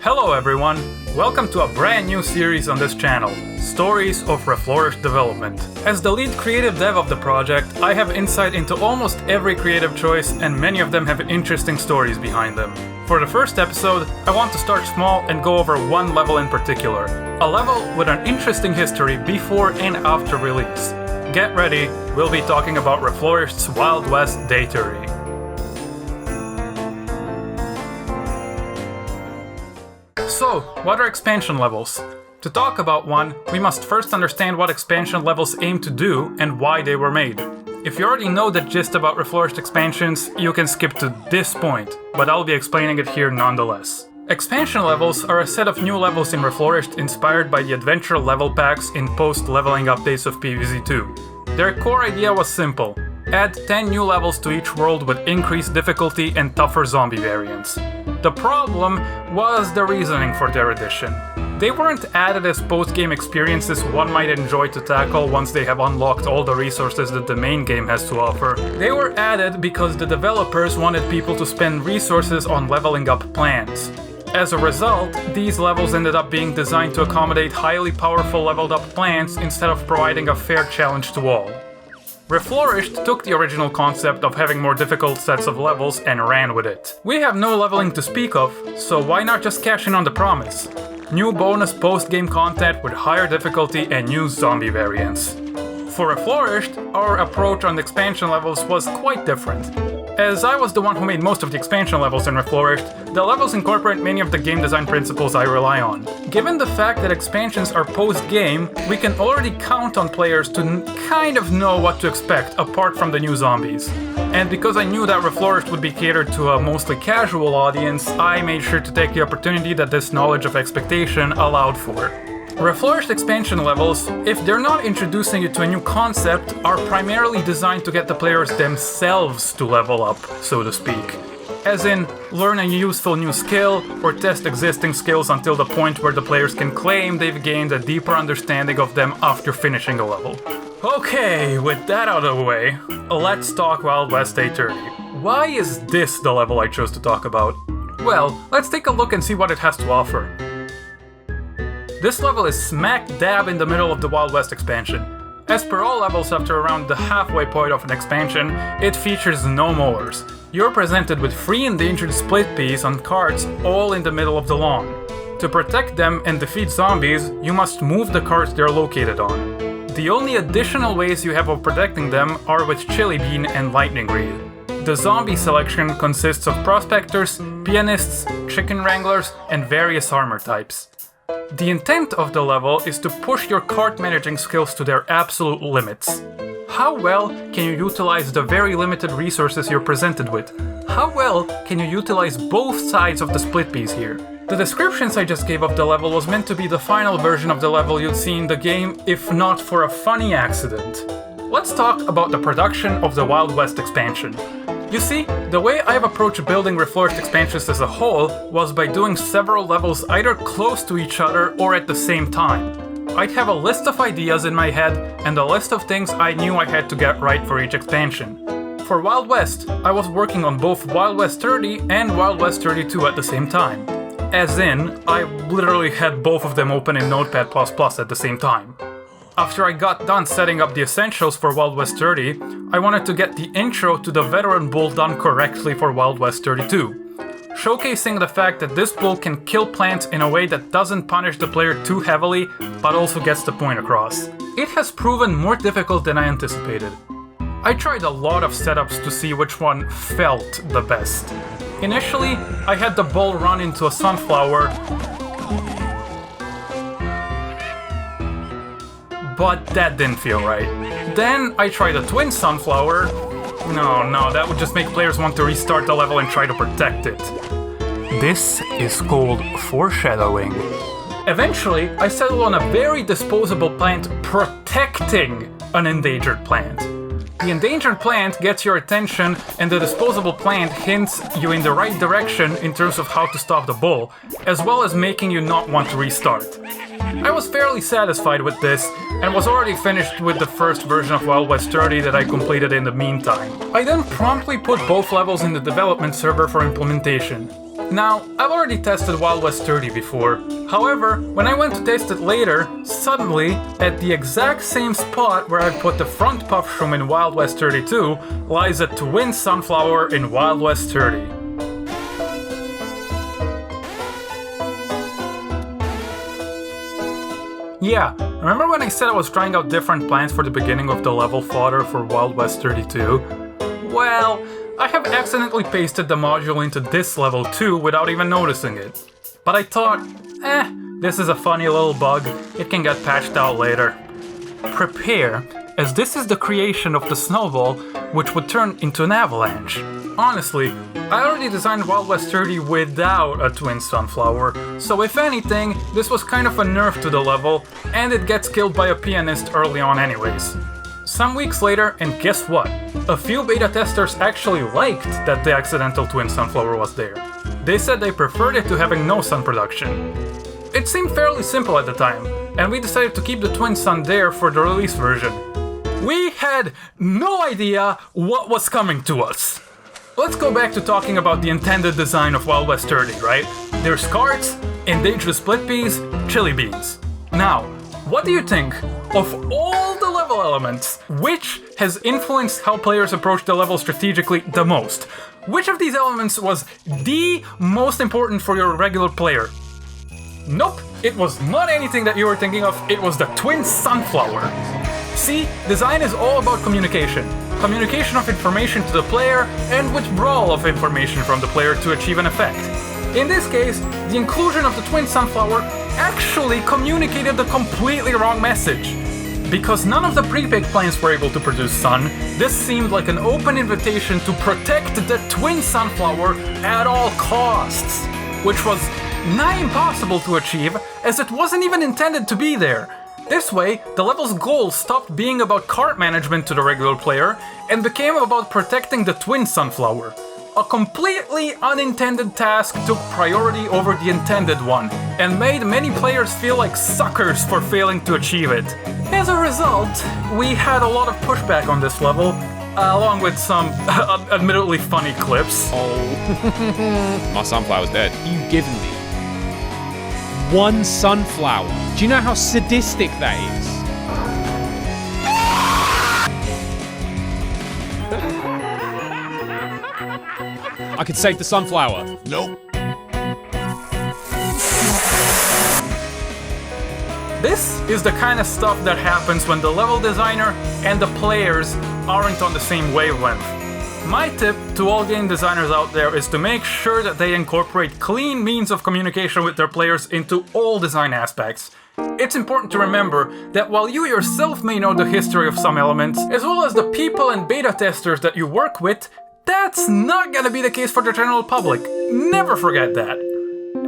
Hello everyone, welcome to a brand new series on this channel, Stories of Reflourished Development. As the lead creative dev of the project, I have insight into almost every creative choice and many of them have interesting stories behind them. For the first episode, I want to start small and go over one level in particular. A level with an interesting history before and after release. Get ready, we'll be talking about Reflourished's Wild West Day 30. So, what are expansion levels? To talk about one, we must first understand what expansion levels aim to do and why they were made. If you already know the gist about Reflourished expansions, you can skip to this point, but I'll be explaining it here nonetheless. Expansion levels are a set of new levels in Reflourished inspired by the adventure level packs in post-leveling updates of PvZ2. Their core idea was simple: add 10 new levels to each world with increased difficulty and tougher zombie variants. The problem was the reasoning for their addition. They weren't added as post-game experiences one might enjoy to tackle once they have unlocked all the resources that the main game has to offer. They were added because the developers wanted people to spend resources on leveling up plans. As a result, these levels ended up being designed to accommodate highly powerful leveled up plans instead of providing a fair challenge to all. Reflourished took the original concept of having more difficult sets of levels and ran with it. We have no leveling to speak of, so why not just cash in on the promise? New bonus post-game content with higher difficulty and new zombie variants. For Reflourished, our approach on the expansion levels was quite different. As I was the one who made most of the expansion levels in Reflourished, the levels incorporate many of the game design principles I rely on. Given the fact that expansions are post-game, we can already count on players to kind of know what to expect apart from the new zombies. And because I knew that Reflourished would be catered to a mostly casual audience, I made sure to take the opportunity that this knowledge of expectation allowed for. Reflourished expansion levels, if they're not introducing you to a new concept, are primarily designed to get the players themselves to level up, so to speak. As in, learn a useful new skill, or test existing skills until the point where the players can claim they've gained a deeper understanding of them after finishing a level. Okay, with that out of the way, let's talk Wild West Day 30. Why is this the level I chose to talk about? Well, let's take a look and see what it has to offer. This level is smack dab in the middle of the Wild West expansion. As per all levels after around the halfway point of an expansion, it features no mowers. You're presented with 3 endangered split peas on carts all in the middle of the lawn. To protect them and defeat zombies, you must move the carts they're located on. The only additional ways you have of protecting them are with Chili Bean and Lightning Reed. The zombie selection consists of prospectors, pianists, chicken wranglers, and various armor types. The intent of the level is to push your cart managing skills to their absolute limits. How well can you utilize the very limited resources you're presented with? How well can you utilize both sides of the split peas here? The descriptions I just gave of the level was meant to be the final version of the level you'd see in the game, if not for a funny accident. Let's talk about the production of the Wild West expansion. You see, the way I've approached building Reflourished expansions as a whole was by doing several levels either close to each other or at the same time. I'd have a list of ideas in my head and a list of things I knew I had to get right for each expansion. For Wild West, I was working on both Wild West 30 and Wild West 32 at the same time. As in, I literally had both of them open in Notepad++ at the same time. After I got done setting up the essentials for Wild West 30, I wanted to get the intro to the Veteran Bull done correctly for Wild West 32, showcasing the fact that this bull can kill plants in a way that doesn't punish the player too heavily, but also gets the point across. It has proven more difficult than I anticipated. I tried a lot of setups to see which one felt the best. Initially, I had the bull run into a sunflower, but that didn't feel right. Then I tried a twin sunflower. No, that would just make players want to restart the level and try to protect it. This is called foreshadowing. Eventually, I settled on a very disposable plant protecting an endangered plant. The endangered plant gets your attention and the disposable plant hints you in the right direction in terms of how to stop the bull, as well as making you not want to restart. I was fairly satisfied with this, and was already finished with the first version of Wild West 30 that I completed in the meantime. I then promptly put both levels in the development server for implementation. Now, I've already tested Wild West 30 before. However, when I went to taste it later, suddenly, at the exact same spot where I put the front puff shroom in Wild West 32, lies a twin sunflower in Wild West 30. Yeah, remember when I said I was trying out different plans for the beginning of the level fodder for Wild West 32? Well, I have accidentally pasted the module into this level too without even noticing it. But I thought, this is a funny little bug, it can get patched out later. Prepare, as this is the creation of the snowball, which would turn into an avalanche. Honestly, I already designed Wild West 30 without a twin sunflower, so if anything, this was kind of a nerf to the level, and it gets killed by a pianist early on anyways. Some weeks later, and guess what? A few beta testers actually liked that the accidental twin sunflower was there. They said they preferred it to having no sun production. It seemed fairly simple at the time, and we decided to keep the twin sun there for the release version. We had no idea what was coming to us. Let's go back to talking about the intended design of Wild West 30, right? There's carts, endangered split peas, chili beans. Now, what do you think? Of all the level elements, which has influenced how players approach the level strategically the most? Which of these elements was the most important for your regular player? Nope, it was not anything that you were thinking of, it was the twin sunflower. See, design is all about communication. Communication of information to the player and withdrawal of information from the player to achieve an effect. In this case, the inclusion of the twin sunflower actually communicated the completely wrong message. Because none of the pre-baked plants were able to produce sun, this seemed like an open invitation to protect the twin sunflower at all costs, which was nigh impossible to achieve as it wasn't even intended to be there. This way, the level's goal stopped being about cart management to the regular player and became about protecting the twin sunflower. A completely unintended task took priority over the intended one, and made many players feel like suckers for failing to achieve it. As a result, we had a lot of pushback on this level, along with some admittedly funny clips. Oh, my sunflower's dead. You've given me one sunflower. Do you know how sadistic that is? I could save the sunflower. Nope. This is the kind of stuff that happens when the level designer and the players aren't on the same wavelength. My tip to all game designers out there is to make sure that they incorporate clean means of communication with their players into all design aspects. It's important to remember that while you yourself may know the history of some elements, as well as the people and beta testers that you work with, that's not gonna be the case for the general public. Never forget that.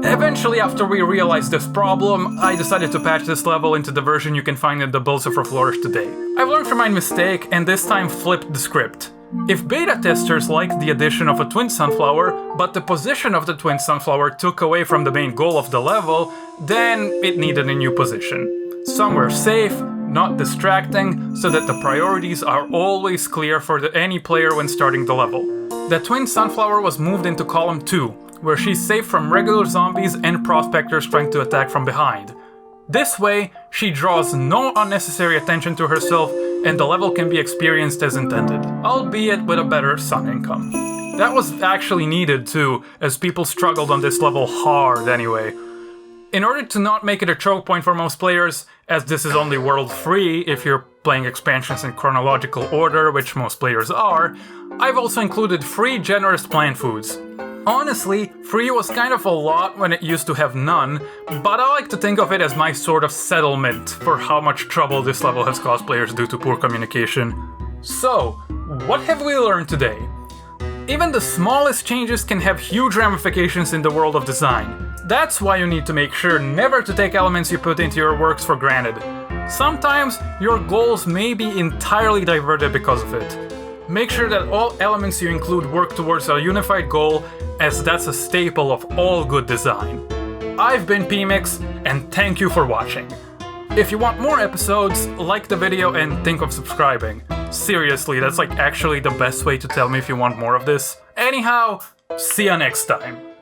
Eventually, after we realized this problem, I decided to patch this level into the version you can find in the builds of Reflourished today. I've learned from my mistake and this time flipped the script. If beta testers liked the addition of a twin sunflower, but the position of the twin sunflower took away from the main goal of the level, then it needed a new position. Somewhere safe, not distracting, so that the priorities are always clear for any player when starting the level. The twin sunflower was moved into column 2, where she's safe from regular zombies and prospectors trying to attack from behind. This way, she draws no unnecessary attention to herself and the level can be experienced as intended, albeit with a better sun income. That was actually needed too, as people struggled on this level hard anyway. In order to not make it a choke point for most players, as this is only world free if you're playing expansions in chronological order, which most players are, I've also included free generous plant foods. Honestly, free was kind of a lot when it used to have none, but I like to think of it as my sort of settlement for how much trouble this level has caused players due to poor communication. So, what have we learned today? Even the smallest changes can have huge ramifications in the world of design. That's why you need to make sure never to take elements you put into your works for granted. Sometimes your goals may be entirely diverted because of it. Make sure that all elements you include work towards a unified goal, as that's a staple of all good design. I've been PMix, and thank you for watching. If you want more episodes, like the video and think of subscribing. Seriously, that's like actually the best way to tell me if you want more of this. Anyhow, see ya next time.